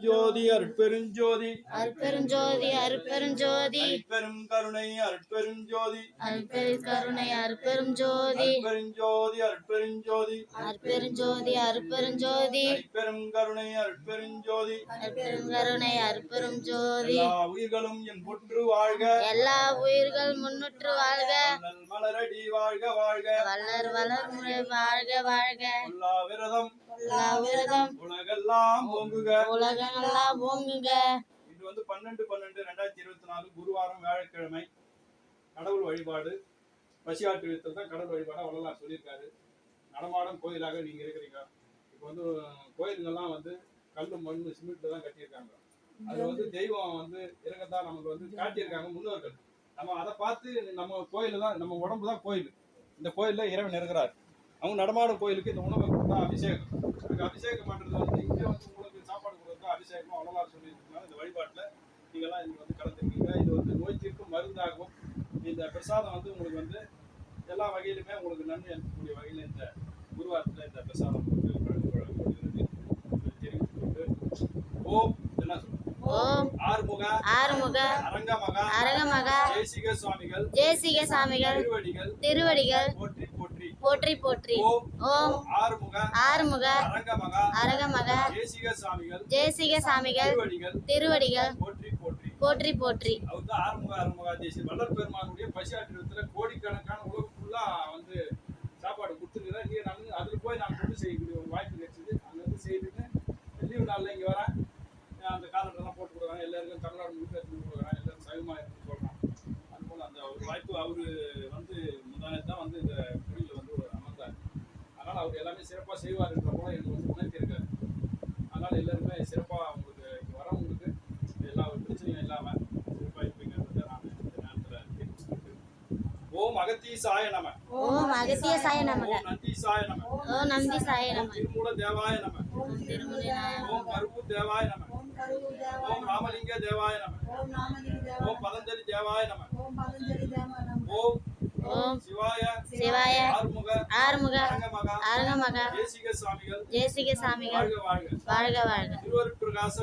ஜோதி அருட்பெருஞ்சோதி அருட்பெருஞ்சோதி அருட்பெருஞ்சோதி பெரும் கருணை அருட்பெருஞ்சோதி அருட்பெருங்கருணை அருட்பெருஞ்சோதி அருட்பெருஞ்சோதி அருட்பெருஞ்சோதி அருட்பெருஞ்சோதி அருட்பெருஞ்சோதி பெரும் கருணை அருட்பெருஞ்சோதி அருட்பெருங்கருணை அருட்பெருஞ்சோதி எல்லா உயிர்களும் என் புற்று வாழ்க எல்லா உயிர்கள் முன்னுற்று வாழ்க வள்ளல் மலரடி வாழ்க வாழ்க வளர் வளர்முறை வாழ்க வாழ்க எல்லா விரதம் விரதம் உலகெல்லாம் ஓங்குக உலகெல்லாம் ஓங்குக. இது 12/12/2024 குருவாரம் வியாழக்கிழமை கடவுள் வழிபாடு பசியாற்று வித்தல் தான் கடவுள் வழிபாடாக வள்ளலார் சொல்லியிருக்காரு. நடமாடும் கோயிலாக நீங்க இருக்கிறீங்க. இப்போ கோயிலுங்கெல்லாம் கல்லு மண் சிமெண்ட்ல தான் கட்டியிருக்காங்க. அது தெய்வம் இறங்கத்தான் நமக்கு காட்டியிருக்காங்க முன்னோர்கள். நம்ம அதை பார்த்து நம்ம கோயில் தான், நம்ம உடம்பு தான் கோயில். இந்த கோயில்ல இறைவன் இருக்கிறார். அவங்க நடமாடும் கோயிலுக்கு இந்த உணவை கொடுத்தா அபிஷேகம். அபிஷேகம் பண்றது இங்கே உங்களுக்கு சாப்பாடு கொடுத்தா அபிஷேகம் வள்ளலார் சொல்லியிருக்காங்க. இந்த வழிபாட்டில் நீங்கள்லாம் இங்கே கலந்துருக்கீங்க. இது நோய் தீர்க்கும் மருந்தாகும். இந்த பிரசாதம் உங்களுக்கு எல்லா வகையிலுமே உங்களுக்கு நன்மை அளிக்கக்கூடிய வகையில் இந்த குருவாரத்தில் இந்த பிரசாதம் வழங்கப்படுகிறது. ஓம் என்ன ஓம் ஆறுமுக அரங்கமகா தேசிக சுவாமிகள் திருவடிகள் போற்றி போற்றி போற்றி போற்றி. ஓம் ஆறுமுக அரங்கமகா தேசிக சுவாமிகள் திருவடிகள் போற்றி போற்றி போற்றி போற்றி. அவர்தான் ஆறுமுக அரங்கமகா தேசிக வள்ளல் பெருமானுடைய பசியாற்றுவத்துல கோடிக்கணக்கான உலகம் ஃபுல்லா சாப்பாடு கொடுத்துருக்குறேன். நீங்க நான் அதில் போய் நான் கொண்டு செய்யக்கூடிய ஒரு வாய்ப்பு கிடைச்சது. அங்கே செய்துட்டு லீவு நாளில் இங்கே வரேன். அந்த காலண்டர்லாம் போட்டு கொடுக்குறாங்க. எல்லாருக்கும் தமிழ்நாடு முழுக்க எடுத்து கொடுக்குறாங்க. எல்லாரும் சைவமாக இருக்குன்னு சொல்கிறான். அதுபோல் அந்த ஒரு வாய்ப்பு அவர் முந்தானே தான் இந்த கோயிலில் அமர்ந்தார். அதனால் அவர் எல்லாமே சிறப்பாக செய்வார்ன்ற போல எனக்கு உணர்த்தியிருக்காரு. அதனால் எல்லாருமே சிறப்பாக அவங்களுக்கு இங்கே வரவங்களுக்கு எல்லா பிரச்சனையும் இல்லாமல் சிறப்பாக இருப்பீங்கிறத நான் இந்த நேரத்தில் ஓம் அகத்தீசாய நம. ஓம் அகத்தியசாய நம. ஓம் நந்தீசாய நம. ஓம் நந்தீசாய நம. திருமூல தேவாய நம. ஓம் கருப்பு தேவாய நம. ஓம் ராமலிங்க தேவாய நம. ஓம் பதஞ்சலி தேவாய நம. ஓம் ஓம் சிவாய ஆறுமுக அரங்கமகா தேசிக சுவாமிகள் வாழ்க வாழ்க. திருவருட்பிரகாச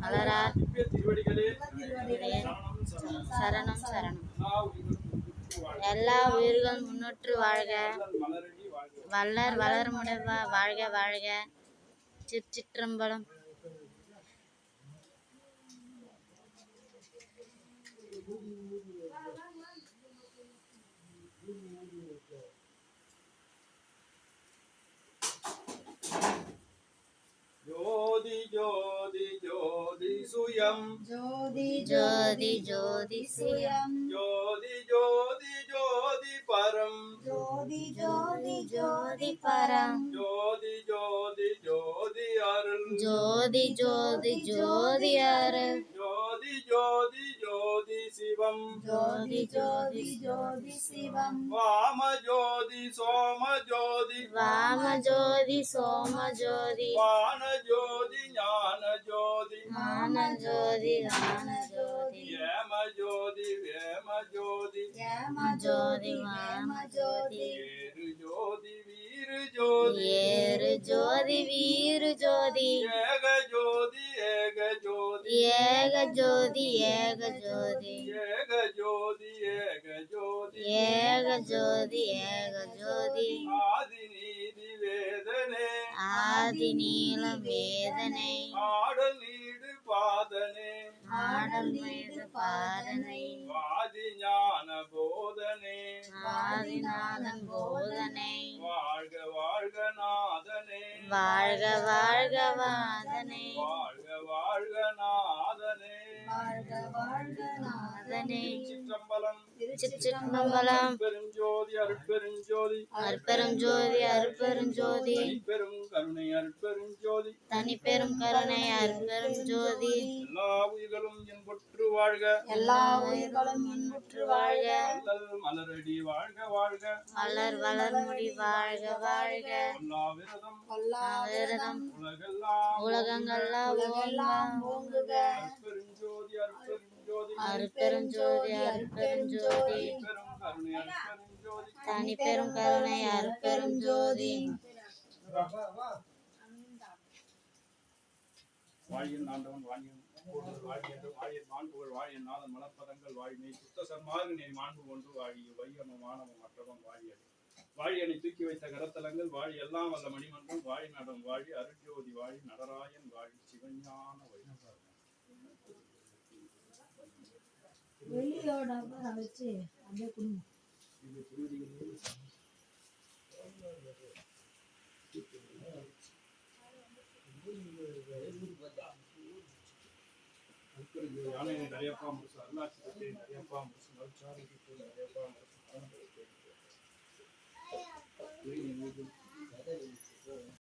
மலரார் திருவடிகளே சரணம் சரணம். எல்லா உயிர்கள் முன்னூற்று வாழ்க. வள்ளர் வளர்முறை வாழ்க வாழ்க. சிற்றம்பலம். ஜோதி ஜோதி ஜோதி சுயம் ஜோதி ஜோதி ஜோதி சுயம் ஜோதி ஜோதி ஜோதி பரம் ஜோதி ஜோதி ஜோதி பரம் ஜோதி ஜோதி ஜோதி அருள் ஜோதி ஜோதி ஜோதி அருள் ஜோதி ஜோதி ஜோதி சிவம் ஜோதி ஜோதி ஜோதி சிவம் வாம ஜோதி சோம ஜோதி வாம ஜோதி சோம ஜோதி வான ஜோதி ஞான ஜோதி ஞான ஜோதி ஞான ஜோதி ஏம ஜோதி வேம ஜோதி ஏம ஜோதி வாம ஜோதி ஏறு ஜோதி வீரு ஜோதி ஏறு ஜோதி வீரு ஜோதி ஏக ஜோதி ஏக ஜோதி ஏக ஜோதி ஏக ஜோதி ஏக ஜோதி ஏக ஜோதி ஏக ஜோதி ஏக ஜோதி ஆதி நீதி வேதனே ஆதி நீல வேதனை ஆடல் நீடு பாதனே ஆடல் மீது பாதனை ஆதி ஞான போதனே ஆதிநாதன் போதனை வாழ்க வாழ்க நாதனே வாழ்க வாழ்க வாதனை வாழ்க வாழ்க நாதனே வாழ்க வாழ்க நாதனை. சிற்றம்பலம் சிற்றம்பலம். பெருஞ்சோதி அருட்பெருஞ்சோதி அருட்பெருஞ்சோதி அருட்பெருஞ்சோதி பெரும் கருணை அருட்பெருஞ்சோதி தனிப்பெரும் கருணை அருட்பெருஞ்சோதி எல்லா உயிர்களும் என்பொற்று வாழ்க. எல்லா உயிர்களும் முன்னுற்று வாழ்க. வள்ளல் மலரடி வாழ்க வாழ்க. வளர் வளர்முடி வாழ்க வாழ்க. விரதம் உலகங்கள்லாம் ஓங்குக. அருட்பெருஞ்சோதி அருட்பெருஞ்சோதி அருட்பெருஞ்சோதி அருட்பெருஞ்சோதி பெரும் கருணை அருட்பெருஞ்சோதி தனிப்பெரும் கருணை அருட்பெருஞ்சோதி. வாழியன் ஆண்டவன் வாழியன் வாழியன் வாழியன் மாண்புகள் வாழியன் நாதன் மலப்பதங்கள் வாழினை சுத்த சன்மார்கனை மாண்பு கொண்டு வாழிய வையம மாணவன் மற்றவன் வாழியது வாழியனை தூக்கி வைத்த கரத்தலங்கள் வாழி எல்லாம் வல்ல மணிமன்றம் வாழி நடம் வாழி அருட்ஜோதி வாழி நடராயன் வாழி சிவஞான வழி வெளியோட வச்சு அப்படியே குடும்பம் இது திருவடிகளே யானை நிறையப்பா முழுசு அருளாட்சி பற்றி நிறையப்பா முழுசு மறுச்சாரி நிறையப்பா முழுசு